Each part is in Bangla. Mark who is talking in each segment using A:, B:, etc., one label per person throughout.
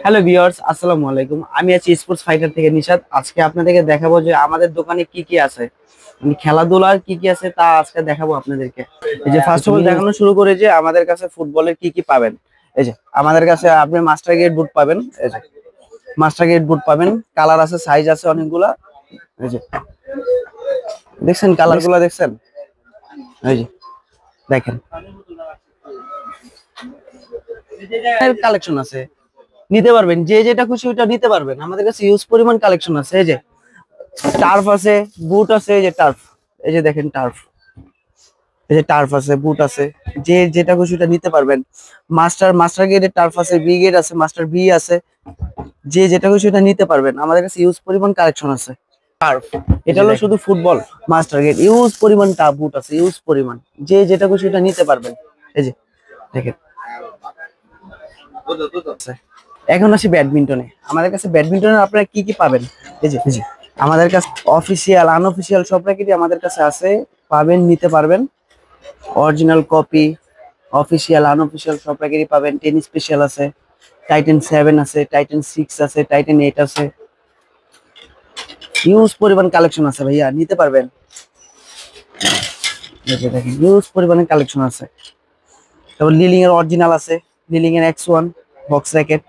A: হ্যালো ভিউয়ার্স, আসসালামু আলাইকুম। আমি আছি স্পোর্টস ফাইটার থেকে নিশাদ। আজকে আপনাদেরকে দেখাবো যে আমাদের দোকানে কি কি আছে, মানে খেলাধুলার কি কি আছে তা আজকে দেখাবো আপনাদেরকে। এই যে ফার্স্ট অফ অল দেখানো শুরু করে যে আমাদের কাছে ফুটবলের কি কি পাবেন। এই যে আমাদের কাছে আপনি মাস্টার গ্রেড বুট পাবেন। এই যে মাস্টার গ্রেড বুট পাবেন, কালার আছে, সাইজ আছে অনেকগুলা। এই যে দেখছেন কালারগুলো, দেখছেন? এই যে দেখেন কালেকশন আছে, নিতে পারবেন, যে যেটা খুশি ওটা নিতে পারবেন। আমাদের কাছে ইউজ পরিমাণ কালেকশন আছে। এই যে টার্ফ আছে, বুট আছে, এই যে টার্ফ, এই যে দেখেন টার্ফ, এই যে টার্ফ আছে, বুট আছে, যে যেটা খুশি ওটা নিতে পারবেন। মাস্টার গ্রেডের টার্ফ আছে, বি গ্রেড আছে, মাস্টার বি আছে, যে যেটা খুশি ওটা নিতে পারবেন। আমাদের কাছে ইউজ পরিমাণ কালেকশন আছে। টার্ফ, এটা হলো শুধু ফুটবল। মাস্টার গ্রেড ইউজ পরিমাণ টার্ফ বুট আছে, ইউজ পরিমাণ, যে যেটা খুশি ওটা নিতে পারবেন। এই যে দেখেন। এখন আসি ব্যাডমিন্টনে। আমাদের কাছে ব্যাডমিন্টনের আপনারা কি কি পাবেন। এই যে আমাদের কাছে অফিসিয়াল আনঅফিসিয়াল সব র্যাকেটই আমাদের কাছে আছে, পাবেন, নিতে পারবেন। অরিজিনাল কপি, অফিসিয়াল আনঅফিসিয়াল সব র্যাকেটই পাবেন। টেনিস স্পেশাল আছে, টাইটান 7 আছে, টাইটান 6 আছে, টাইটান 8 আছে, হিউজ পরিমাণ কালেকশন আছে ভাইয়া, নিতে পারবেন। এই যে দেখেন হিউজ পরিমাণে কালেকশন আছে। তারপর লিলিং এর অরিজিনাল আছে, লিলিং এর X1 বক্স র্যাকেট।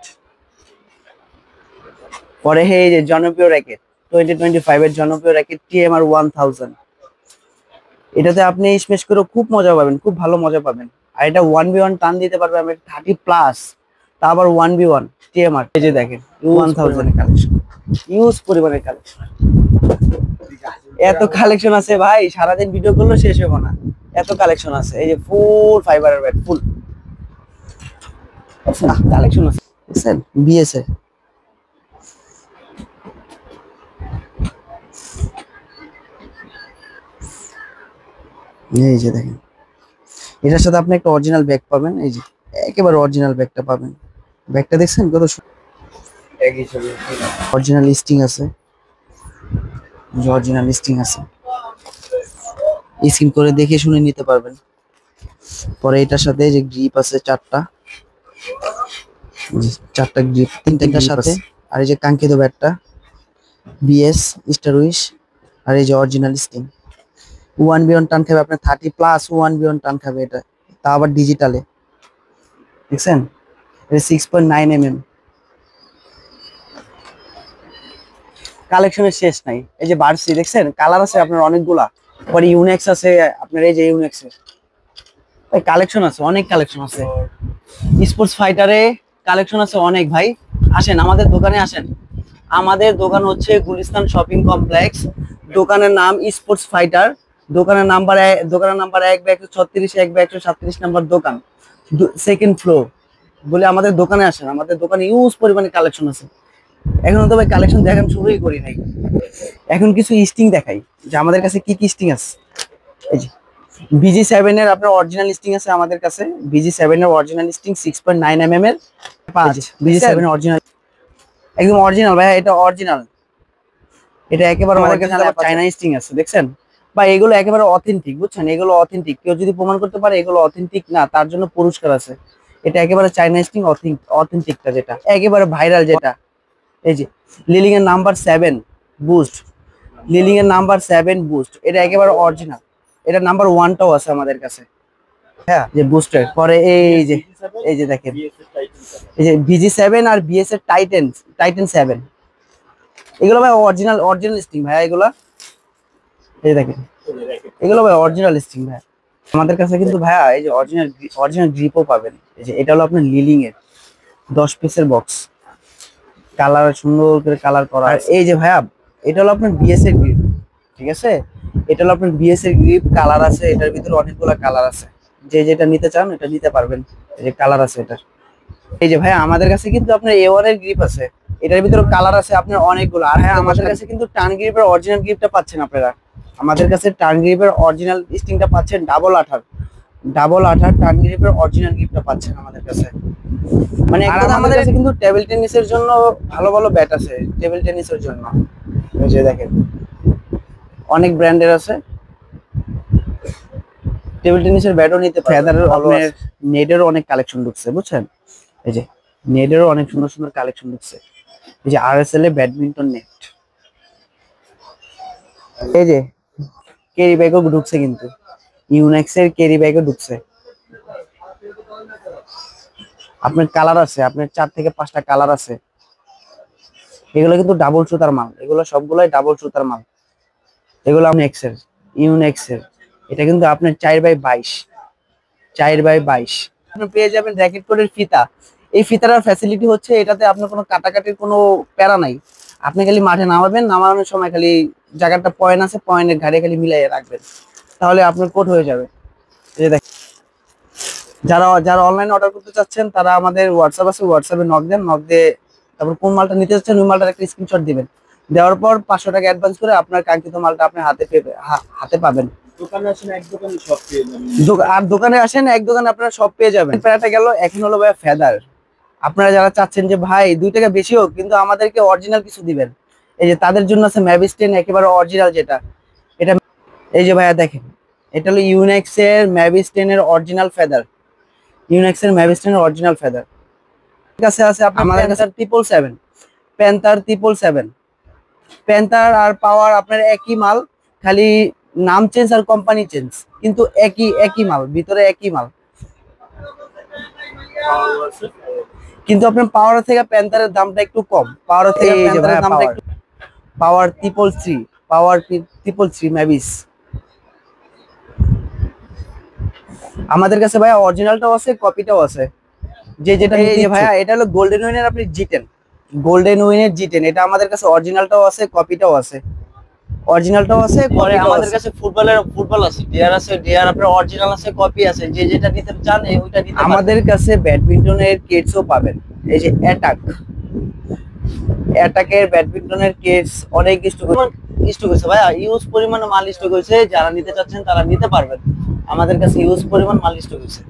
A: পরে এই যে জনপ্রিয় র্যাকেট 2025 এর জনপ্রিয় র্যাকেট TMR 1000, এটাতে আপনি স্ম্যাশ করে খুব মজা পাবেন, খুব ভালো মজা পাবেন। আর এটা 1v1 টান দিতে পারবে আমি 30 প্লাস, তা আবার 1v1 TMR। এই যে দেখেন 1000 এর কালেকশন, ইউজ পরিমাণের কালেকশন। এত কালেকশন আছে ভাই, সারাদিন ভিডিও করলেও শেষ হবে না, এত কালেকশন আছে। এই যে ফুল ফাইবারের ব্যাট, ফুল কালেকশন আছে, দেখছেন? বিএসএ এই যে দেখেন, এটার সাথে আপনি একটা অরিজিনাল ব্যাগ পাবেন। এই যে একেবারে অরিজিনাল ব্যাগটা পাবেন। ব্যাগটা দেখছেন কত অরিজিনাল লিস্টিং আছে, অরিজিনাল লিস্টিং আছে, স্ক্রিন করে দেখে শুনে নিতে পারবেন। পরে এটার সাথে যে গ্রিপ আছে চারটা, চারটা গ্রিপ, তিনটার সাথে। আর এই যে কাঙ্ক্ষিত ব্যাটটা বিএস স্টার উইশ, আর এই যে অরিজিনাল স্টিং। 1v1 টান খাবে আপনার 30 প্লাস, 1v1 টান খাবে এটা, তা আবার ডিজিটালে, দেখছেন? এটা 6.9 mm। কালেকশনের শেষ নাই। এই যে বার্সি দেখছেন, কালার আছে আপনার অনেকগুলা। পরে ইউনেক্স আছে আপনার, এই যে ইউনেক্সের কালেকশন আছে, অনেক কালেকশন আছে। স্পোর্টস ফাইটারে কালেকশন আছে অনেক ভাই, আসেন আমাদের দোকানে আসেন। আমাদের দোকান হচ্ছে গুলিস্তান শপিং কমপ্লেক্স, দোকানের নাম স্পোর্টস ফাইটার। দোকানের নাম্বার 1/136, 1/137 নাম্বার দোকান, সেকেন্ড ফ্লোর বলে আমাদের দোকানে আসেন। আমাদের দোকানে ইউজ পরিমাণে কালেকশন আছে। এখন তো ভাই কালেকশন দেখান শুরুই করি নাই, এখন কিছু স্টিং দেখাই যে আমাদের কাছে কি কি স্টিং আছে। এই যে BG7 এর আপনার অরিজিনাল স্টিং আছে আমাদের কাছে। BG7 এর অরিজিনাল স্টিং 6.9 mm এর 5। BG7 এর অরিজিনাল, একদম অরিজিনাল ভাই, এটা অরিজিনাল। এটা একেবারে আমাদের কাছে চায়না স্টিং আছে, দেখছেন? বা এগুলো একেবারে অথেন্টিক, বুঝছেন? এগুলো অথেন্টিক, কেউ যদি প্রমাণ করতে পারে এগুলো অথেন্টিক না, তার জন্য পুরস্কার আছে। এটা একেবারে চায়না স্টিং, অথেন্টিকটা যেটা একেবারে ভাইরাল যেটা। এই যে লিলিং এর নাম্বার 7 বুস্ট, লিলিং এর নাম্বার 7 বুস্ট, এটা একেবারে অরিজিনাল। এটা নাম্বার 1টাও আছে আমাদের কাছে, হ্যাঁ, যে বুস্টার। পরে এই যে দেখেন, এই যে BG7 আর BS এর টাইটান 7, এগুলো ভাই অরিজিনাল স্টিং ভাই, এগুলো এই দেখেন, এগুলো ভাই অরিজিনাল স্টিং ভাই। আমাদের কাছে কিন্তু ভাইয়া এই যে অরিজিনাল গ্রিপও পাবেন। এই যে এটা হলো আপনার লিলিং এর 10 পিসের বক্স, কালার সুন্দর করে কালার করা। আর এই যে ভাইয়া এটা হলো আপনার বিএস এর গ্রিপ, ঠিক আছে? এটা হলো আপনার বিএস এর গ্রিপ, কালার আছে এটার ভিতরে, অনেকগুলো কালার আছে, যে যেটা নিতে চান এটা নিতে পারবেন। এই যে কালার আছে এটার। এই যে ভাইয়া আমাদের কাছে কিন্তু আপনার A1 এর গ্রিপ আছে, এটার ভিতরে কালার আছে আপনার অনেকগুলো। আর হ্যাঁ, আমাদের কাছে কিন্তু টার্ন গ্রিপের অরিজিনাল গ্রিপটা পাচ্ছেন আপনারা। আমাদের কাছে টার্ন গ্রিপের অরিজিনাল স্টিংটা পাচ্ছেন, ডাবল আঠার টার্ন গ্রিপের অরিজিনাল গ্রিপটা পাচ্ছেন আমাদের কাছে। মানে আমাদের কাছে কিন্তু টেবিল টেনিসের জন্য ভালো ভালো ব্যাট আছে, টেবিল টেনিসের জন্য। এই যে দেখেন অনেক ব্র্যান্ডের আছে, টেবিল টেনিসের ব্যাটও নিতে পারেন। ফেদারের, আপনার নেটেরও অনেক কালেকশন ঢুকছে, বুঝছেন? এই যে নেটেরও অনেক সুন্দর সুন্দর কালেকশন ঢুকছে। এই যে আরএসএল এ ব্যাডমিন্টন নেট, এই যে ক্যারি ব্যাগও ঢুকছে, কিন্তু ইউনেক্স এর ক্যারি ব্যাগও ঢুকছে। আপনার কালার আছে, আপনার 4 থেকে 5টা কালার আছে। এগুলো কিন্তু ডাবল সুতার মাল, এগুলো সবগুলাই ডাবল সুতার মাল। এগুলো ইউনেক্সের, ইউনেক্সের এটা কিন্তু আপনার 4x22, 4x22 আপনি পেয়ে যাবেন র্যাকেট কোডের ফিতা। এই ফিতাটার ফ্যাসিলিটি হচ্ছে এটাতে আপনার কোনো কাটাকাটির কোনো প্যারা নাই। আপনি খালি মাঠে নামাবেন, নামানোর সময় খালি জায়গাটা পয়েন্ট আছে, পয়েন্টের ঘাড়ে খালি মিলাইয়ে রাখবেন, তাহলে আপনার কোড হয়ে যাবে। এই যে দেখেন, যারা যারা অনলাইনে অর্ডার করতে চাচ্ছেন তারা আমাদের হোয়াটসঅ্যাপ আছে, হোয়াটসঅ্যাপে নক দেন, নক দিয়ে তারপর কোন মালটা নিতে চাচ্ছেন ওই মালটার একটা স্ক্রিনশট দিবেন। দেওয়ার পর 500 টাকা অ্যাডভান্স করে আপনার কাঙ্ক্ষিত মালটা আপনার হাতে পাবেন।
B: দোকানে আসেন এক দোকানে সব পেয়ে যাবেন।
A: আর দোকানে আসেন এক দোকানে আপনারা সব পেয়ে যাবেন। প্যারাটা গেল, এখন হলো ভাই ফেদার। আপনারা যারা চাচ্ছেন যে ভাই 2 টাকা বেশি হোক কিন্তু আমাদেরকে অরিজিনাল কিছু দিবেন, এই যে তাদের জন্য আছে ম্যাভিস্টেন একেবারে অরিজিনাল যেটা। এটা এই যে ভাইয়া দেখেন, এটা হলো ইউনেক্স এর ম্যাভিস্টেনের অরিজিনাল ফেদার, ইউনেক্স এর ম্যাভিস্টেনের অরিজিনাল ফেদার। ঠিক আছে, আছে আমাদের কাছে 777, প্যান্থার 777, প্যান্থার আর পাওয়ার আপনার একই মাল, খালি নাম চেঞ্জ আর কোম্পানি চেঞ্জ, কিন্তু একই একই মাল, ভিতরে একই মাল। কিন্তু আপনার পাওয়ার থেকে প্যান্থারের দামটা একটু কম, পাওয়ার থেকে প্যান্থারের দামটা একটু। পাওয়ার 333, পাওয়ার 333 ম্যাভিস আমাদের কাছে ভাইয়া অরিজিনালটাও আছে, কপিটাও আছে, যে যেটা নিতে ভাইয়া। এটা হলো গোল্ডেন উইনের আপনি জিটেন, গোল্ডেন উইনের জিটেন, এটা আমাদের কাছে অরিজিনালটাও আছে, কপিটাও আছে, অরিজিনালটাও আছে। পরে আমাদের কাছে ফুটবল আছে, ডিআর আছে, ডিআর আপনার অরিজিনাল আছে, কপি আছে, যে যেটা নিতে চান ওইটা নিতে পারেন। আমাদের কাছে ব্যাডমিন্টনের কিটসও পাবেন, এই যে অ্যাটাকের ব্যাডমিন্টনের কিটস অনেক স্টক হয়েছে ভাইয়া, ইউজ পরিমাণে মাল স্টক হয়েছে। যারা নিতে চাচ্ছেন তারা নিতে পারবেন, আমাদের কাছে ইউজ পরিমাণ মাল স্টক হয়েছে।